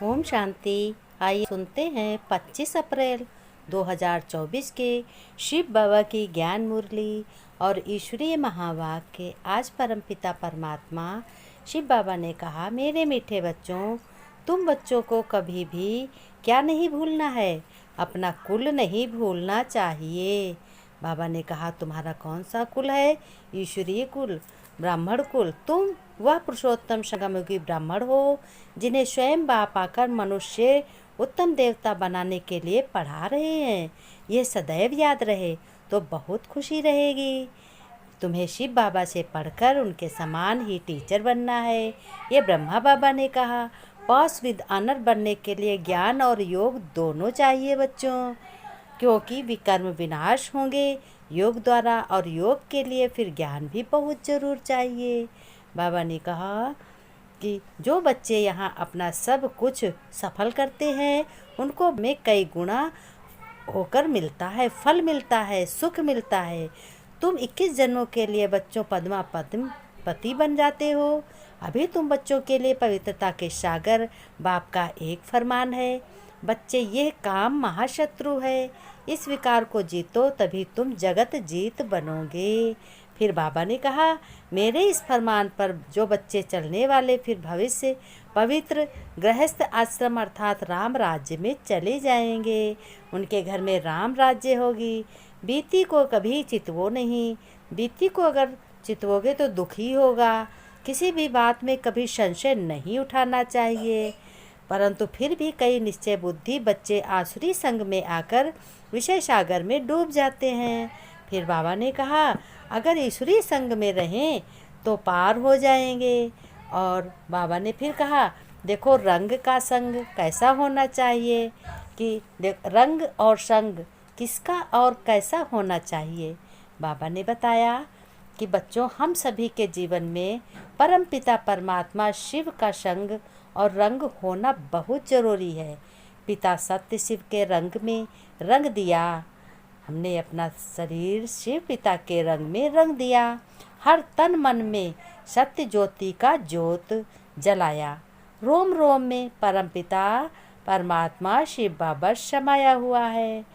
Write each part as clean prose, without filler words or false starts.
ओम शांति। आइए सुनते हैं 25 अप्रैल 2024 के शिव बाबा की ज्ञान मुरली और ईश्वरीय महावाक्य। आज परमपिता परमात्मा शिव बाबा ने कहा, मेरे मीठे बच्चों, तुम बच्चों को कभी भी क्या नहीं भूलना है, अपना कुल नहीं भूलना चाहिए। बाबा ने कहा, तुम्हारा कौन सा कुल है? ईश्वरीय कुल, ब्राह्मण कुल। तुम वह पुरुषोत्तम संगमयुगी ब्राह्मण हो जिन्हें स्वयं बाप आकर मनुष्य उत्तम देवता बनाने के लिए पढ़ा रहे हैं। यह सदैव याद रहे तो बहुत खुशी रहेगी। तुम्हें शिव बाबा से पढ़कर उनके समान ही टीचर बनना है। ये ब्रह्मा बाबा ने कहा। पॉस विद ऑनर बनने के लिए ज्ञान और योग दोनों चाहिए बच्चों, क्योंकि विकर्म विनाश होंगे योग द्वारा, और योग के लिए फिर ज्ञान भी बहुत ज़रूर चाहिए। बाबा ने कहा कि जो बच्चे यहाँ अपना सब कुछ सफल करते हैं उनको में कई गुना होकर मिलता है, फल मिलता है, सुख मिलता है। तुम 21 जन्मों के लिए बच्चों पद्मा पति बन जाते हो। अभी तुम बच्चों के लिए पवित्रता के सागर बाप का एक फरमान है, बच्चे यह काम महाशत्रु है, इस विकार को जीतो तभी तुम जगत जीत बनोगे। फिर बाबा ने कहा, मेरे इस फरमान पर जो बच्चे चलने वाले फिर भविष्य पवित्र गृहस्थ आश्रम अर्थात राम राज्य में चले जाएंगे। उनके घर में राम राज्य होगी। बीती को कभी चितवो नहीं, बीती को अगर चितवोगे तो दुखी होगा। किसी भी बात में कभी संशय नहीं उठाना चाहिए। परंतु फिर भी कई निश्चय बुद्धि बच्चे आसुरी संग में आकर विषय सागर में डूब जाते हैं। फिर बाबा ने कहा, अगर ईश्वरीय संग में रहें तो पार हो जाएंगे। और बाबा ने फिर कहा, देखो रंग का संग कैसा होना चाहिए, कि रंग और संग किसका और कैसा होना चाहिए। बाबा ने बताया कि बच्चों, हम सभी के जीवन में परमपिता परमात्मा शिव का संग और रंग होना बहुत ज़रूरी है। पिता सत्य शिव के रंग में रंग दिया, हमने अपना शरीर शिव पिता के रंग में रंग दिया। हर तन मन में सत्य ज्योति का ज्योत जलाया। रोम रोम में परमपिता परमात्मा शिव बाबा समाया हुआ है।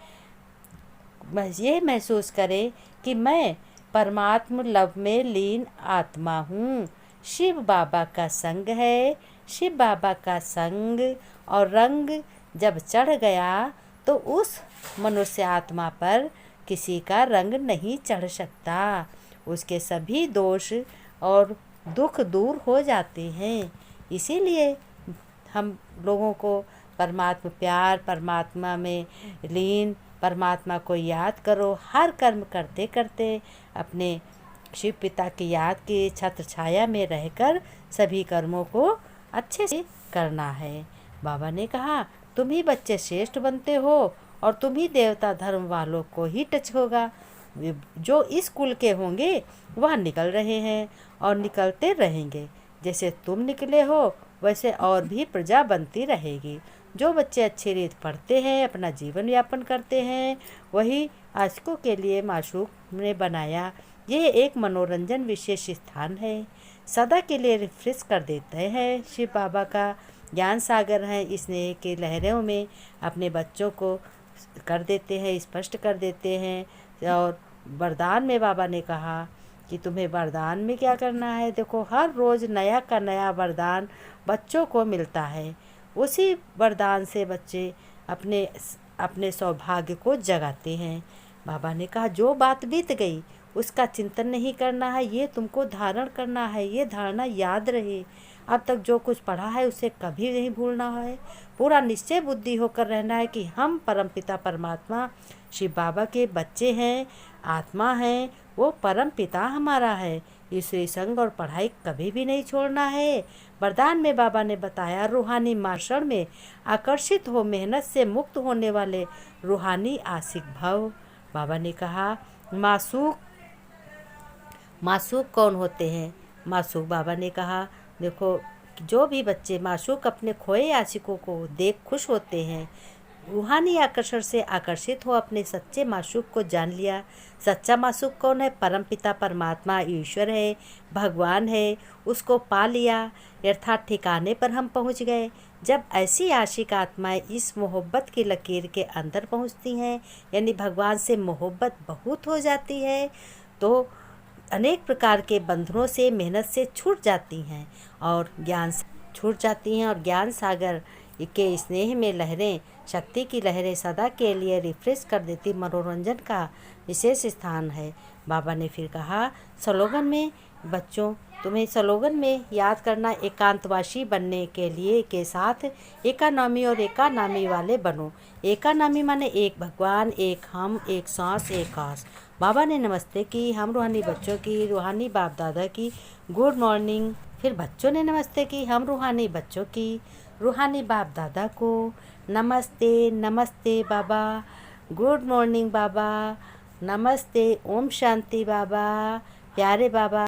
ये महसूस करें कि मैं परमात्म लव में लीन आत्मा हूँ। शिव बाबा का संग है। शिव बाबा का संग और रंग जब चढ़ गया तो उस मनुष्य आत्मा पर किसी का रंग नहीं चढ़ सकता। उसके सभी दोष और दुख दूर हो जाते हैं। इसीलिए हम लोगों को परमात्मा प्यार, परमात्मा में लीन, परमात्मा को याद करो। हर कर्म करते करते अपने शिव पिता की याद की छत्र छाया में रहकर सभी कर्मों को अच्छे से करना है। बाबा ने कहा, तुम ही बच्चे श्रेष्ठ बनते हो और तुम ही देवता धर्म वालों को ही टच होगा। जो इस कुल के होंगे वह निकल रहे हैं और निकलते रहेंगे। जैसे तुम निकले हो वैसे और भी प्रजा बनती रहेगी। जो बच्चे अच्छी रीत पढ़ते हैं, अपना जीवन यापन करते हैं, वही आशिकों के लिए माशूक ने बनाया। यह एक मनोरंजन विशेष स्थान है, सदा के लिए रिफ्रेश कर देते हैं। शिव बाबा का ज्ञान सागर है, इस स्नेह की लहरों में अपने बच्चों को कर देते हैं, स्पष्ट कर देते हैं। और वरदान में बाबा ने कहा कि तुम्हें वरदान में क्या करना है। देखो, हर रोज़ नया का नया वरदान बच्चों को मिलता है। उसी वरदान से बच्चे अपने अपने सौभाग्य को जगाते हैं। बाबा ने कहा, जो बात बीत गई उसका चिंतन नहीं करना है, ये तुमको धारण करना है। ये धारणा याद रहे। अब तक जो कुछ पढ़ा है उसे कभी नहीं भूलना है। पूरा निश्चय बुद्धि होकर रहना है कि हम परमपिता परमात्मा शिव बाबा के बच्चे हैं, आत्मा हैं। वो परम पिता हमारा है। ईश्वरी संग और पढ़ाई कभी भी नहीं छोड़ना है। वरदान में बाबा ने बताया, रूहानी मार्शल में आकर्षित हो, मेहनत से मुक्त होने वाले रूहानी आशिक भव। बाबा ने कहा, मासूक कौन होते हैं? मासूक, बाबा ने कहा, देखो, जो भी बच्चे मासूक अपने खोए आशिकों को देख खुश होते हैं, रूहानी आकर्षण से आकर्षित हो अपने सच्चे माशूक को जान लिया। सच्चा माशूक कौन है? परमपिता परमात्मा ईश्वर है, भगवान है। उसको पा लिया अर्थात ठिकाने पर हम पहुंच गए। जब ऐसी आशिक आत्माएं इस मोहब्बत की लकीर के अंदर पहुंचती हैं, यानी भगवान से मोहब्बत बहुत हो जाती है, तो अनेक प्रकार के बंधनों से, मेहनत से छूट जाती हैं और ज्ञान से छूट जाती हैं और ज्ञान सागर के स्नेह में लहरें, शक्ति की लहरें सदा के लिए रिफ्रेश कर देती मनोरंजन का विशेष स्थान है। बाबा ने फिर कहा स्लोगन में, बच्चों तुम्हें स्लोगन में याद करना, एकांतवासी बनने के लिए के साथ एकानामी और एकानामी वाले बनो। एकानामी माने एक भगवान, एक हम, एक सांस, एक आस। बाबा ने नमस्ते की, हम रूहानी बच्चों की, रूहानी बाप दादा की गुड मॉर्निंग। फिर बच्चों ने नमस्ते की, हम रूहानी बच्चों की, रूहानी बाप दादा को नमस्ते। नमस्ते बाबा, गुड मॉर्निंग बाबा, नमस्ते, ओम शांति बाबा, प्यारे बाबा।